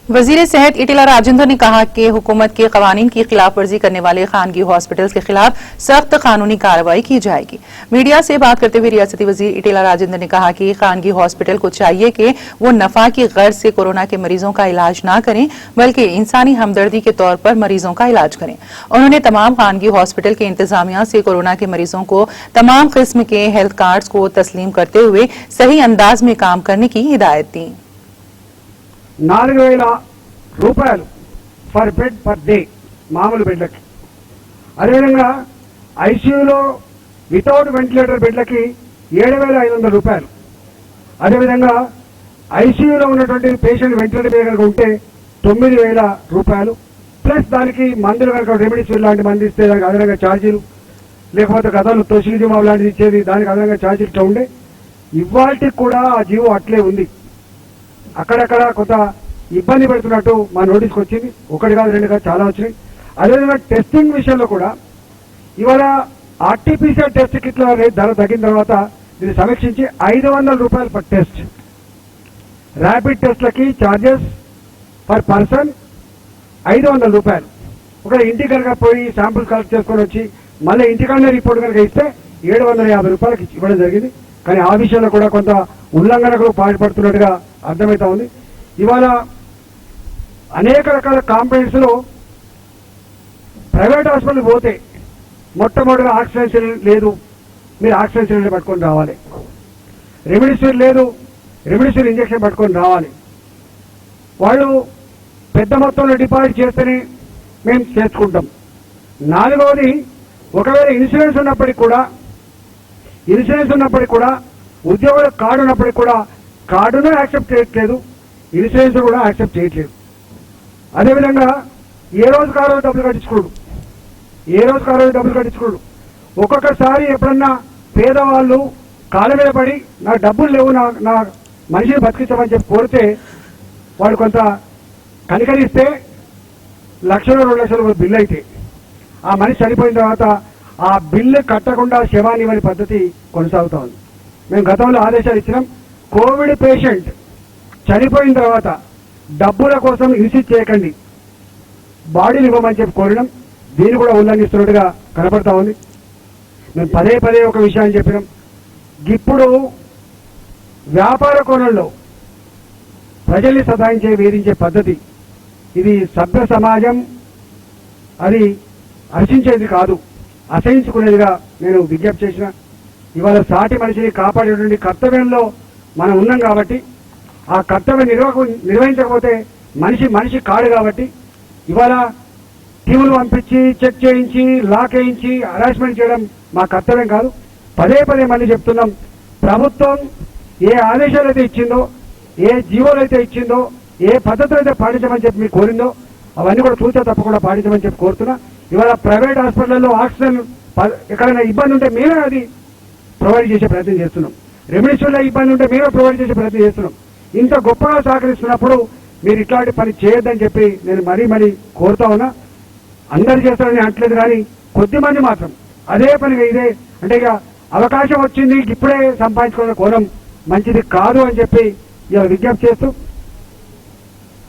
वजीर सेहत इटिला राजेंद्र ने कहा कि हुकूमत के कवानीन की खिलाफ वर्जी करने वाले खानगी हॉस्पिटल्स के खिलाफ सख्त कानूनी कार्रवाई की जाएगी। मीडिया से बात करते हुए रियासती वजीर इटिला राजेंद्र ने कहा कि खानगी हॉस्पिटल को चाहिए कि वो नफा की गर्ज से कोरोना के मरीजों का इलाज न करें बल्कि इंसानी हमदर्दी के तौर पर मरीजों का इलाज करें। उन्होंने तमाम खानगी हॉस्पिटल के इंतजामिया से कोरोना के मरीजों को तमाम किस्म के हेल्थ कार्ड्स को तस्लीम करते हुए सही अंदाज में काम करने की हिदायत दी। 4,000 రూపాయలు పర్ బెడ్ పర్ డే మామూలు బెడ్లకి, అదేవిధంగా ఐసీయూలో వితౌట్ వెంటిలేటర్ బెడ్లకి 7,500 రూపాయలు, అదేవిధంగా ఐసీయూలో ఉన్నటువంటి పేషెంట్ వెంటిలేటర్ మీద కనుక ఉంటే 9,000 రూపాయలు, ప్లస్ దానికి మందులు కనుక రెమెడీస్ లాంటి మంది ఇస్తే దానికి అదనంగా ఛార్జీలు, లేకపోతే గతంలో తొసిలిజుమా లాంటిది ఇచ్చేది దానికి అదనంగా ఛార్జీలు ఇట్లా ఉండే. ఇవాళకి కూడా ఆ జీవో అట్లే ఉంది. అక్కడక్కడ కొంత ఇబ్బంది పెడుతున్నట్టు మా నోటీస్కి వచ్చింది. ఒకటి కాదు రెండు కాదు చాలా వచ్చినాయి. అదేవిధంగా టెస్టింగ్ విషయంలో కూడా ఇవాళ ఆర్టీపీసీఆర్ టెస్ట్ కిట్ల ధర తగ్గిన తర్వాత దీన్ని సమీక్షించి 500 రూపాయలు పర్ టెస్ట్, ర్యాపిడ్ టెస్ట్లకి ఛార్జెస్ పర్ పర్సన్ 500 రూపాయలు. ఒక ఇంటికి కనుక పోయి శాంపుల్ కలెక్ట్ చేసుకొని వచ్చి మళ్ళీ ఇంటికన్నా రిపోర్ట్ కనుక ఇస్తే 750 రూపాయలకి ఇవ్వడం జరిగింది. కానీ ఆ విషయంలో కూడా కొంత ఉల్లంఘనకు పాల్పడుతున్నట్టుగా అర్థమవుతా ఉంది. ఇవాళ అనేక రకాల కాంప్లైంట్స్ లో ప్రైవేట్ హాస్పిటల్ పోతే మొట్టమొదటిగా ఆక్సిజన్ సిలిండర్ లేదు, మీరు ఆక్సిజన్ సిలిండర్ పట్టుకొని రావాలి. రెమిడిసివిర్ లేదు, రెమిడిసివిర్ ఇంజక్షన్ పట్టుకొని రావాలి. వాళ్ళు పెద్ద మొత్తంలో డిపాజిట్ చేస్తేనే మేము చేసుకుంటాం. 4వది, ఒకవేళ ఇన్సూరెన్స్ ఉన్నప్పటికీ కూడా ఉద్యోగుల కార్డు ఉన్నప్పటికీ కూడా కార్డును యాక్సెప్ట్ చేయట్లేదు, ఇన్సూరెన్స్ కూడా యాక్సెప్ట్ చేయట్లేదు. అదేవిధంగా ఏ రోజుకు ఆ రోజు డబ్బులు కట్టించుకోడు. ఒక్కొక్కసారి ఎప్పుడన్నా పేదవాళ్ళు కాళ్ళ మీద పడి నా డబ్బులు లేవు, నా మనిషిని బతికించమని చెప్పి కోరితే వాళ్ళు కొంత కనికరిస్తే 1,00,000 2 లక్షల బిల్లు అయితే ఆ మనిషి చనిపోయిన తర్వాత ఆ బిల్లు కట్టకుండా శవాన్ని ఇవ్వని పద్ధతి కొనసాగుతా ఉంది. మేము గతంలో ఆదేశాలు ఇచ్చినాం. కోవిడ్ పేషెంట్ చనిపోయిన తర్వాత డబ్బుల కోసం ఇన్సిస్ట్ చేయకండి, బాడీని ఇవ్వమని చెప్పి కోరినాం. దీన్ని కూడా ఉల్లంఘిస్తున్నట్టుగా కనపడతా ఉంది. మేము పదే ఒక విషయాన్ని చెప్పినాం. ఇప్పుడు వ్యాపార కోణంలో ప్రజల్ని సతాయించే వేధించే పద్ధతి ఇది సభ్య సమాజం అది హర్షించేది కాదు, అసహించుకునేదిగా నేను విజ్ఞప్తి చేసిన. ఇవాళ సాటి మనిషిని కాపాడేటువంటి కర్తవ్యంలో మనం ఉన్నాం కాబట్టి ఆ కర్తవ్యం నిర్వహించకపోతే మనిషి కాడు కాబట్టి ఇవాళ టీములు పంపించి చెక్ చేయించి లాక్ వేయించి హరాస్మెంట్ చేయడం మా కర్తవ్యం కాదు. పదే మళ్ళీ చెప్తున్నాం. ప్రభుత్వం ఏ ఆదేశాలు అయితే ఇచ్చిందో, ఏ జీవోలు అయితే ఇచ్చిందో, ఏ పద్ధతులు అయితే పాటించమని చెప్పి మీకు కోరిందో అవన్నీ కూడా చూస్తే తప్పకుండా పాటించమని చెప్పి కోరుతున్నా. ఇవాళ ప్రైవేట్ హాస్పిటల్లో ఆక్సిజన్ ఎక్కడైనా ఇబ్బంది ఉంటే మేమే అది ప్రొవైడ్ చేసే ప్రయత్నం చేస్తున్నాం. రెమిడిసివిర్లో ఇబ్బంది ఉంటే మేమే ప్రొవైడ్ చేసే ప్రయత్నం చేస్తున్నాం. ఇంత గొప్పగా సహకరిస్తున్నప్పుడు మీరు ఇట్లాంటి పని చేయొద్దని చెప్పి నేను మరీ కోరుతా ఉన్నా. అందరు చేస్తారని అంటలేదు, కానీ కొద్దిమంది మాత్రం అదే పనిగా ఇదే అంటే ఇక అవకాశం వచ్చింది ఇప్పుడే సంపాదించుకునే కోణం మంచిది కాదు అని చెప్పి విజ్ఞప్తి చేస్తూ